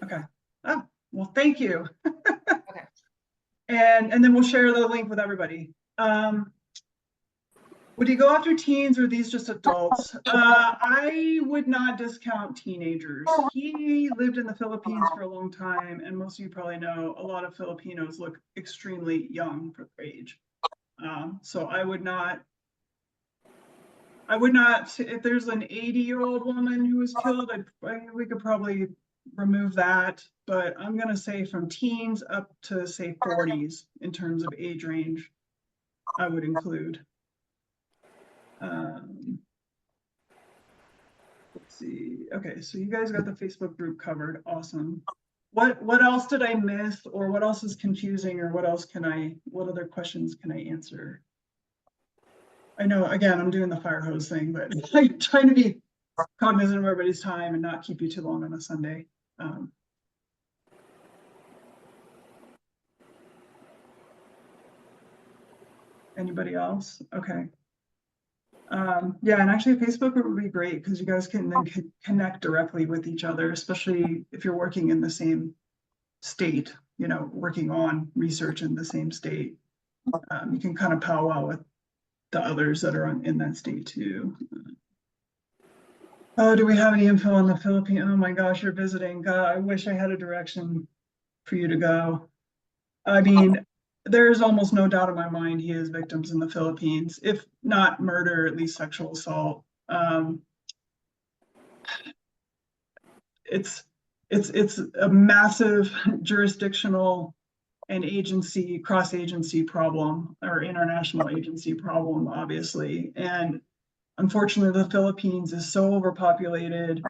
Okay. Oh, well, thank you.
Okay.
And then we'll share the link with everybody. Would you go after teens, or are these just adults? I would not discount teenagers. He lived in the Philippines for a long time, and most of you probably know a lot of Filipinos look extremely young for their age. So I would not, if there's an 80-year-old woman who was killed, we could probably remove that, but I'm gonna say from teens up to say 40s in terms of age range, I would include. Let's see. Okay, so you guys got the Facebook group covered. Awesome. What else did I miss, or what else is confusing, or what other questions can I answer? I know, again, I'm doing the fire hose thing, but I'm trying to be cognizant of everybody's time and not keep you too long on a Sunday. Anybody else? Okay. Yeah, and actually Facebook would be great, because you guys can then connect directly with each other, especially if you're working in the same state, working on research in the same state. You can kind of powwow with the others that are in that state too. Oh, do we have any info on the Philippines? Oh my gosh, you're visiting. God, I wish I had a direction for you to go. I mean, there's almost no doubt in my mind he has victims in the Philippines, if not murder, at least sexual assault. It's a massive jurisdictional and agency, cross-agency problem, or international agency problem, obviously. And unfortunately, the Philippines is so overpopulated.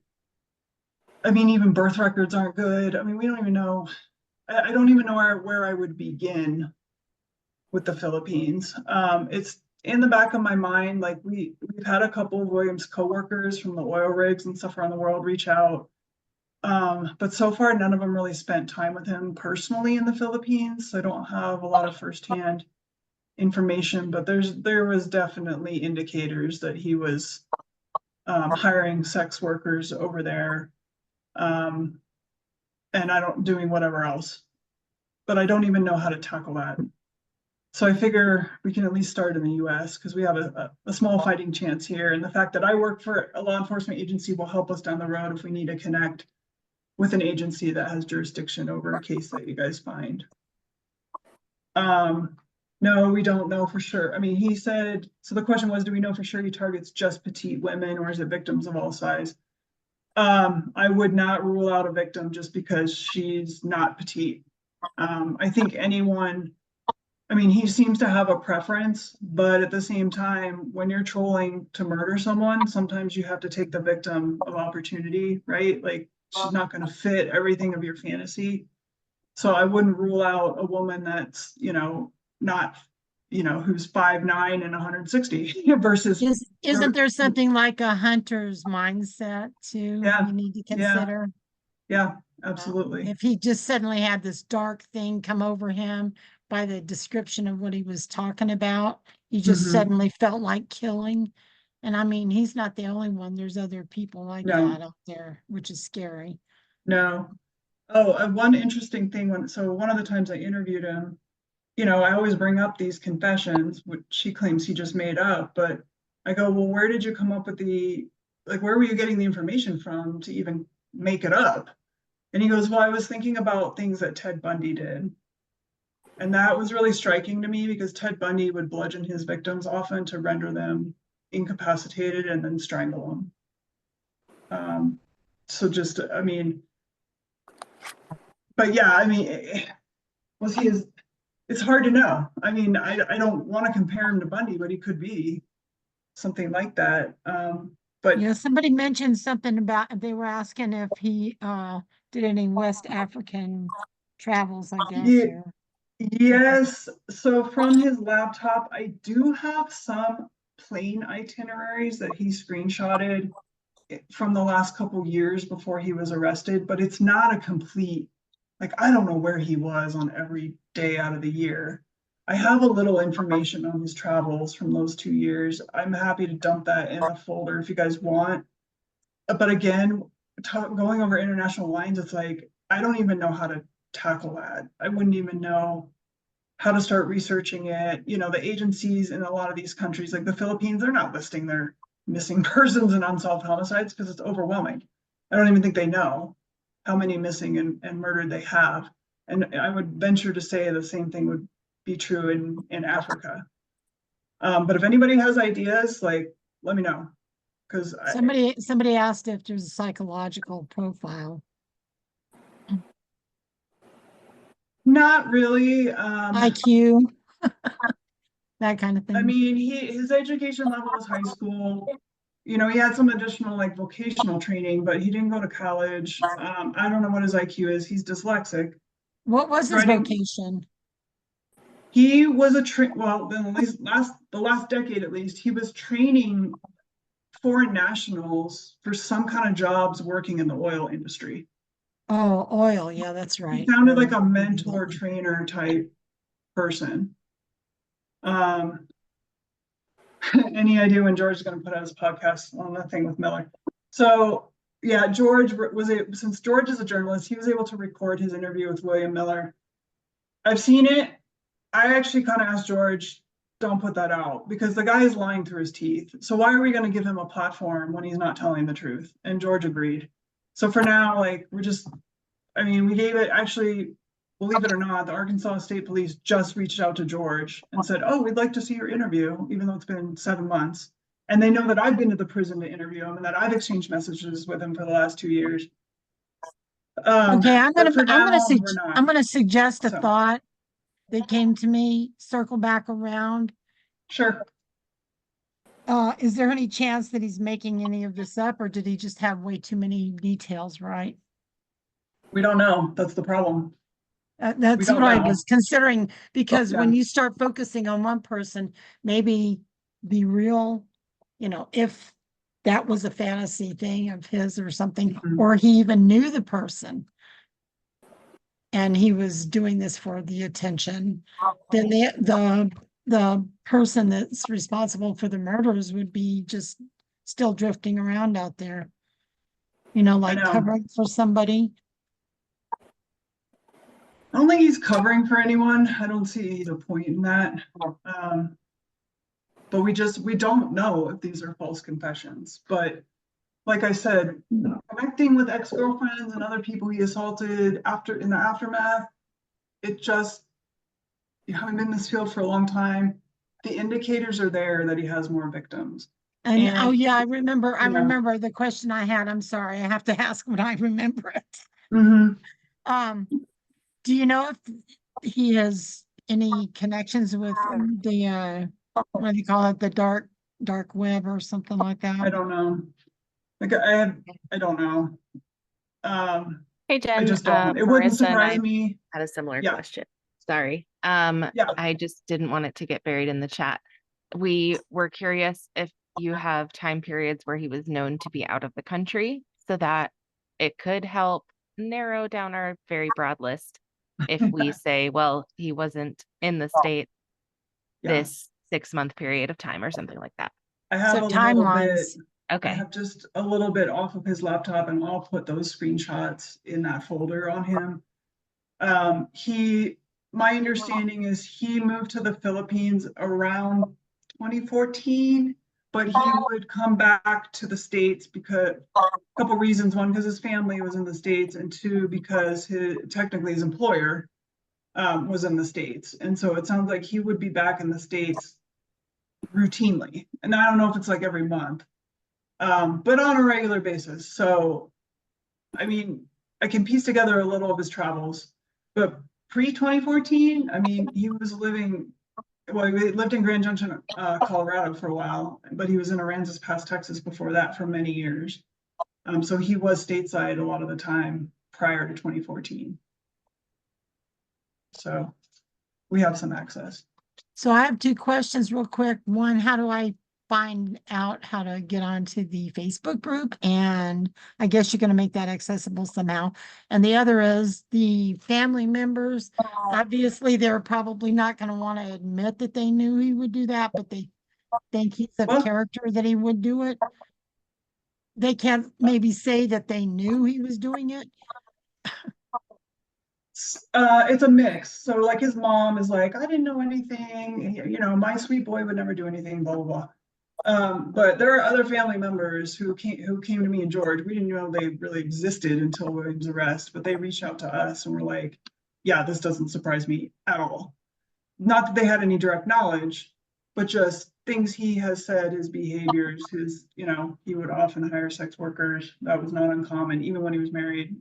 I mean, even birth records aren't good. I mean, we don't even know. I don't even know where I would begin with the Philippines. It's in the back of my mind. Like we've had a couple of Williams coworkers from the oil rigs and stuff around the world reach out. But so far, none of them really spent time with him personally in the Philippines. So I don't have a lot of firsthand information, but there was definitely indicators that he was hiring sex workers over there, and doing whatever else. But I don't even know how to tackle that. So I figure we can at least start in the US because we have a small fighting chance here. And the fact that I work for a law enforcement agency will help us down the road if we need to connect with an agency that has jurisdiction over a case that you guys find. No, we don't know for sure. I mean, he said, so the question was, do we know for sure he targets just petite women or is it victims of all size? I would not rule out a victim just because she's not petite. I think anyone, I mean, he seems to have a preference, but at the same time, when you're trolling to murder someone, sometimes you have to take the victim of opportunity, right? Like, she's not going to fit everything of your fantasy. So I wouldn't rule out a woman that's, not, who's 5'9" and 160 versus.
Isn't there something like a hunter's mindset too?
Yeah,
You need to
yeah.
consider.
Yeah, absolutely.
If he just suddenly had this dark thing come over him by the description of what he was talking about, he just
Mhm.
suddenly felt like killing. And I mean, he's not the only one. There's other people like
No.
that out there, which is scary.
No. Oh, one interesting thing one of the times I interviewed him, I always bring up these confessions, which he claims he just made up, but I go, well, where did you come up with where were you getting the information from to even make it up? And he goes, well, I was thinking about things that Ted Bundy did. And that was really striking to me because Ted Bundy would bludgeon his victims often to render them incapacitated and then strangle them. So just, I mean, but yeah, I mean, it's hard to know. I mean, I don't want to compare him to Bundy, but he could be something like that. But
Yeah, somebody mentioned something about, they were asking if he did any West African travels, I guess.
Yeah.
Or
Yes, so from his laptop, I do have some plane itineraries that he screenshotted from the last couple years before he was arrested, but it's not a complete, I don't know where he was on every day out of the year. I have a little information on his travels from those 2 years. I'm happy to dump that in a folder if you guys want. But again, going over international lines, it's like, I don't even know how to tackle that. I wouldn't even know how to start researching it. The agencies in a lot of these countries, like the Philippines, they're not listing their missing persons and unsolved homicides because it's overwhelming. I don't even think they know how many missing and murdered they have. And I would venture to say the same thing would be true in Africa. But if anybody has ideas, let me know. Because
somebody asked if there's a psychological profile.
Not really.
IQ, that kind of thing.
I mean, his education level was high school. He had some additional vocational training, but he didn't go to college. I don't know what his IQ is. He's dyslexic.
What was his vocation?
He was the last decade at least, he was training foreign nationals for some kind of jobs working in the oil industry.
Oh, oil. Yeah, that's right.
He sounded like a mentor trainer type person. Any idea when George is going to put out his podcast on that thing with Miller? So yeah, since George is a journalist, he was able to record his interview with William Miller. I've seen it. I actually kind of asked George, don't put that out because the guy is lying through his teeth. So why are we going to give him a platform when he's not telling the truth? And George agreed. So for now, we gave it, actually, believe it or not, the Arkansas State Police just reached out to George and said, oh, we'd like to see your interview, even though it's been 7 months. And they know that I've been to the prison to interview him and that I've exchanged messages with him for the last 2 years.
Okay, I'm gonna suggest a
So.
thought that came to me, circle back around.
Sure.
Is there any chance that he's making any of this up, or did he just have way too many details, right?
We don't know. That's the problem.
That's what I was considering, because
Yeah.
when you start focusing on one person, maybe be real, if that was a fantasy thing of his or something,
Mhm.
or he even knew the person and he was doing this for the attention, then the person that's responsible for the murders would be just still drifting around out there, covering for somebody.
I don't think he's covering for anyone. I don't see the point in that. But we don't know if these are false confessions. But like I said, connecting with ex-girlfriends and other people he assaulted in the aftermath, it just, you haven't been in this field for a long time. The indicators are there that he has more victims.
And,
And-
oh yeah, I remember
Yeah.
the question I had. I'm sorry, I have to ask when I remember it.
Mhm.
Do you know if he has any connections with the what do you call it, the dark web or something like
I
that?
don't know. Like I don't know.
Hey, Jen.
I just don't. It wouldn't
Marissa and I
surprise me.
had a similar
Yeah.
question. Sorry.
Yeah.
I just didn't want it to get buried in the chat. We were curious if you have time periods where he was known to be out of the country so that it could help narrow down our very broad list. If we say, well, he wasn't in the state
Yeah.
this 6-month period of time or something like that.
I have
So
a little
timelines.
bit.
Okay.
I have just a little bit off of his laptop, and I'll put those screenshots in that folder on him. My understanding is he moved to the Philippines around 2014, but he would come back to the States because a couple reasons. One, because his family was in the States, and two, because technically his employer was in the States. And so it sounds like he would be back in the States routinely. And I don't know if it's like every month, but on a regular basis. So, I mean, I can piece together a little of his travels, but pre-2014, I mean, he lived in Grand Junction, Colorado for a while, but he was in Aransas Pass, Texas before that for many years. So he was stateside a lot of the time prior to 2014. So we have some access.
So I have two questions real quick. One, how do I find out how to get onto the Facebook group? And I guess you're going to make that accessible somehow. And the other is the family members. Obviously, they're probably not going to want to admit that they knew he would do that, but they think he's a
Well-
character that he would do it. They can't maybe say that they knew he was doing it.
It's a mix. So like his mom is like, I didn't know anything, you know, my sweet boy would never do anything, blah, blah, blah. But there are other family members who came to me and George. We didn't know they really existed until William's arrest, but they reached out to us and were like, yeah, this doesn't surprise me at all. Not that they had any direct knowledge, but just things he has said, his behaviors, you know, he would often hire sex workers. That was not uncommon, even when he was married.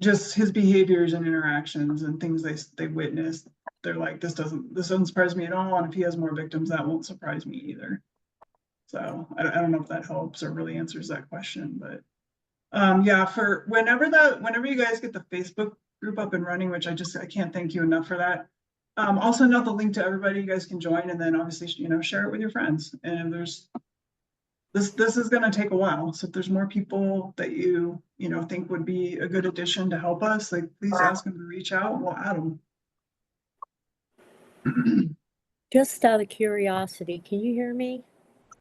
Just his behaviors and interactions and things they witnessed. They're like, this doesn't surprise me at all. And if he has more victims, that won't surprise me either. So I don't know if that helps or really answers that question, but yeah, for whenever you guys get the Facebook group up and running, which I can't thank you enough for that. I'll send out the link to everybody. You guys can join, and then obviously, you know, share it with your friends. And if there's this is going to take a while. So if there's more people that you know think would be a good addition to help us, like please ask them to reach out. We'll add them.
Just out of curiosity, can you hear me?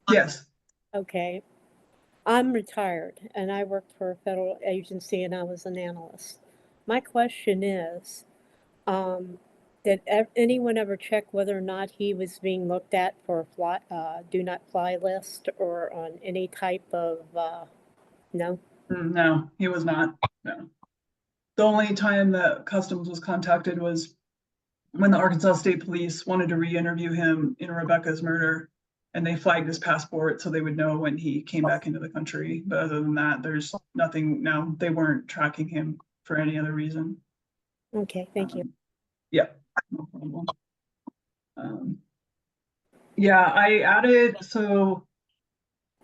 Yes.
Okay. I'm retired and I worked for a federal agency and I was an analyst. My question is, did anyone ever check whether or not he was being looked at for a do not fly list or on any type of, no?
No, he was not. No. The only time that Customs was contacted was when the Arkansas State Police wanted to re-interview him in Rebekah's murder, and they flagged his passport so they would know when he came back into the country. But other than that, there's nothing. No, they weren't tracking him for any other reason.
Okay, thank you.
Yeah, no problem. Yeah, I added, so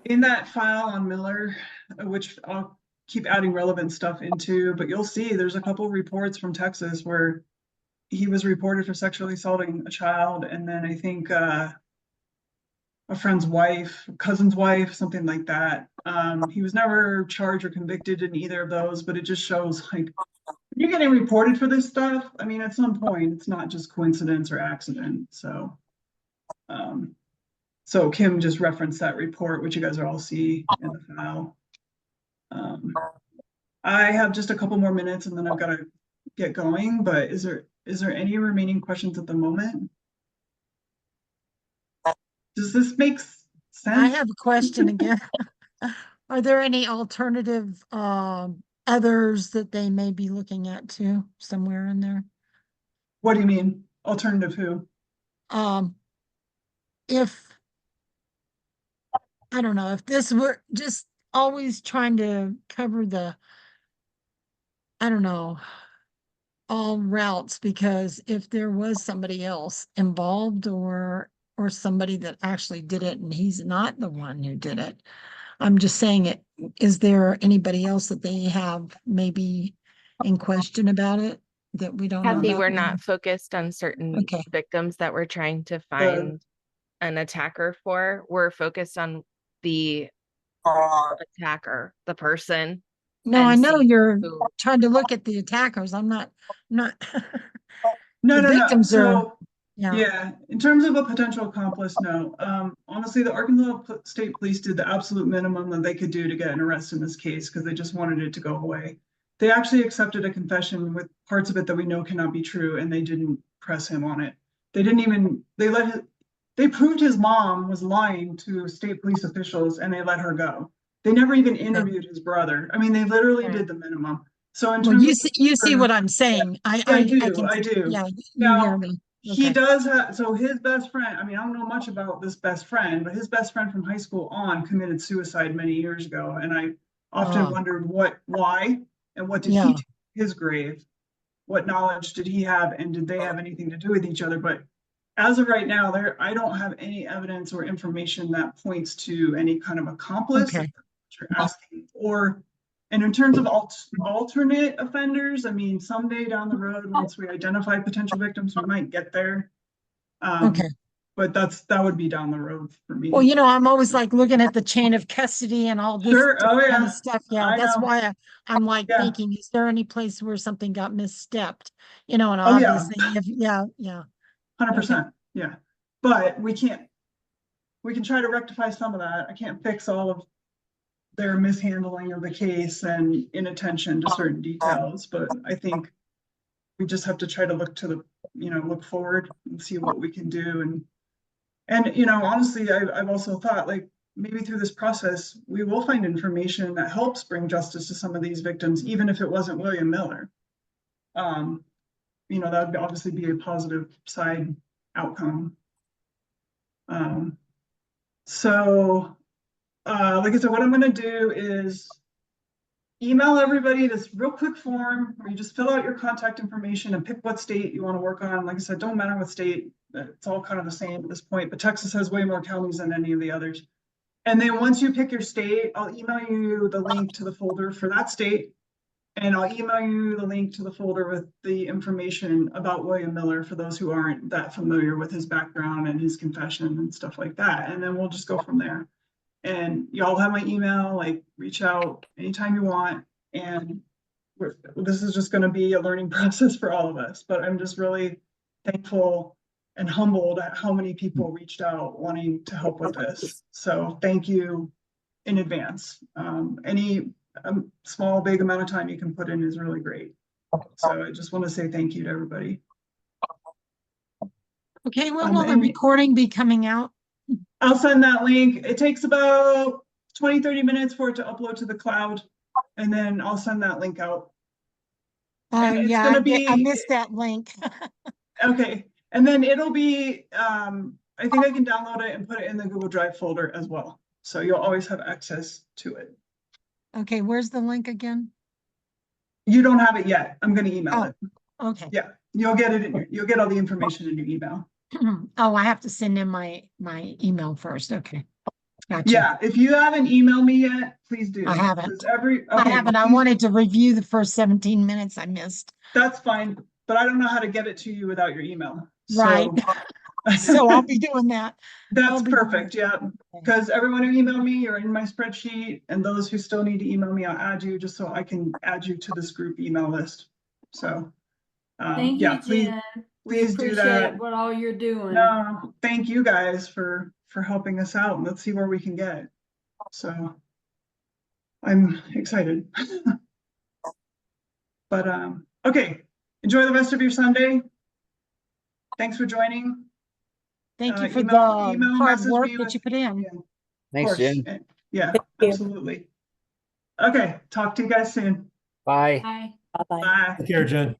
in that file on Miller, which I'll keep adding relevant stuff into, but you'll see there's a couple reports from Texas where he was reported for sexually assaulting a child, and then I think a friend's wife, cousin's wife, something like that. He was never charged or convicted in either of those, but it just shows like you're getting reported for this stuff. I mean, at some point, it's not just coincidence or accident. So, so Kim just referenced that report, which you guys all see in the file. I have just a couple more minutes, and then I've got to get going, but is there any remaining questions at the moment? Does this make sense?
I have a question again. Are there any alternative others that they may be looking at too, somewhere in there?
What do you mean? Alternative who?
If I don't know, if this were just always trying to cover the, I don't know, all routes, because if there was somebody else involved or somebody that actually did it and he's not the one who did it, I'm just saying it, is there anybody else that they have maybe in question about it that we don't know
Kathy,
about?
we're
now?
not focused on certain
Okay.
victims that we're trying to find an attacker for. We're focused on the attacker, the person.
No,
and
I know
see
you're
who-
trying to look at the attackers. I'm not
No,
the
no, no.
victims are,
So,
yeah.
yeah, in terms of a potential accomplice, no. Honestly, the Arkansas State Police did the absolute minimum that they could do to get an arrest in this case because they just wanted it to go away. They actually accepted a confession with parts of it that we know cannot be true, and they didn't press him on it. They didn't even, they proved his mom was lying to state police officials and they let her go. They never even interviewed his brother. I mean, they literally did the minimum. So in
Well,
terms
you see what I'm saying.
I do.
Yeah, you
Now,
hear me.
he
Okay.
does have, so his best friend, I mean, I don't know much about this best friend, but his best friend from high school on committed suicide many years ago. And I often wondered why, and what did he do to his grave? What knowledge did he have, and did they have anything to do with each other? But as of right now, I don't have any evidence or information that points to any kind of accomplice.
Okay.
You're asking, and in terms of alternate offenders, I mean, someday down the road, once we identify potential victims, we might get there.
Okay.
But that would be down the road for me.
Well, you know, I'm always like looking at the chain of custody and all this
Sure. Oh,
kind
yeah.
of stuff. Yeah,
I
that's
know.
why I'm like
Yeah.
thinking, is there any place where something got misstepped? You know, and
Oh, yeah.
obviously, yeah.
100%. Yeah. But we can try to rectify some of that. I can't fix all of their mishandling of the case and inattention to certain details, but I think we just have to try to look forward and see what we can do. And honestly, I've also thought, like, maybe through this process, we will find information that helps bring justice to some of these victims, even if it wasn't William Miller. That would obviously be a positive side outcome. Like I said, what I'm going to do is email everybody this real quick form where you just fill out your contact information and pick what state you want to work on. Like I said, don't matter what state, it's all kind of the same at this point, but Texas has way more counties than any of the others. And then once you pick your state, I'll email you the link to the folder for that state. And I'll email you the link to the folder with the information about William Miller for those who aren't that familiar with his background and his confession and stuff like that. And then we'll just go from there. And y'all have my email, like, reach out anytime you want. And this is just going to be a learning process for all of us. But I'm just really thankful and humbled at how many people reached out wanting to help with this. So thank you in advance. Any small, big amount of time you can put in is really great. So I just want to say thank you to everybody.
Okay, when will the recording be coming out?
I'll send that link. It takes about 20-30 minutes for it to upload to the cloud, and then I'll send that link out. And it's gonna be,
I missed that link.
okay, and then it'll be, I think I can download it and put it in the Google Drive folder as well. So you'll always have access to it.
Okay, where's the link again?
You don't have it yet. I'm gonna email it.
Okay.
Yeah, you'll get it. You'll get all the information in your email.
Oh, I have to send in my email first. Okay. Gotcha.
Yeah, if you haven't emailed me yet, please do.
I haven't.
I
haven't. I wanted to review the first 17 minutes I missed.
That's fine, but I don't know how to get it to you without your email.
Right. So I'll be doing that.
That's perfect. Yeah, because everyone who emailed me, you're in my spreadsheet, and those who still need to email me, I'll add you just so I can add you to this group email list. So,
Thank
yeah,
you,
please,
Jen.
please do
Appreciate
that.
what all you're doing.
No, thank you guys for helping us out, and let's see where we can get. So, I'm excited. But okay, Enjoy the rest of your Sunday. Thanks for joining.
Thank you for
email
the hard
message
work
me
that
with-
you put in.
Yeah, of
Thanks,
course.
Jen.
Yeah,
Thank you.
absolutely. Okay, talk to you guys soon.
Bye.
Bye.
Bye-bye.
Bye.
Take care, Jen.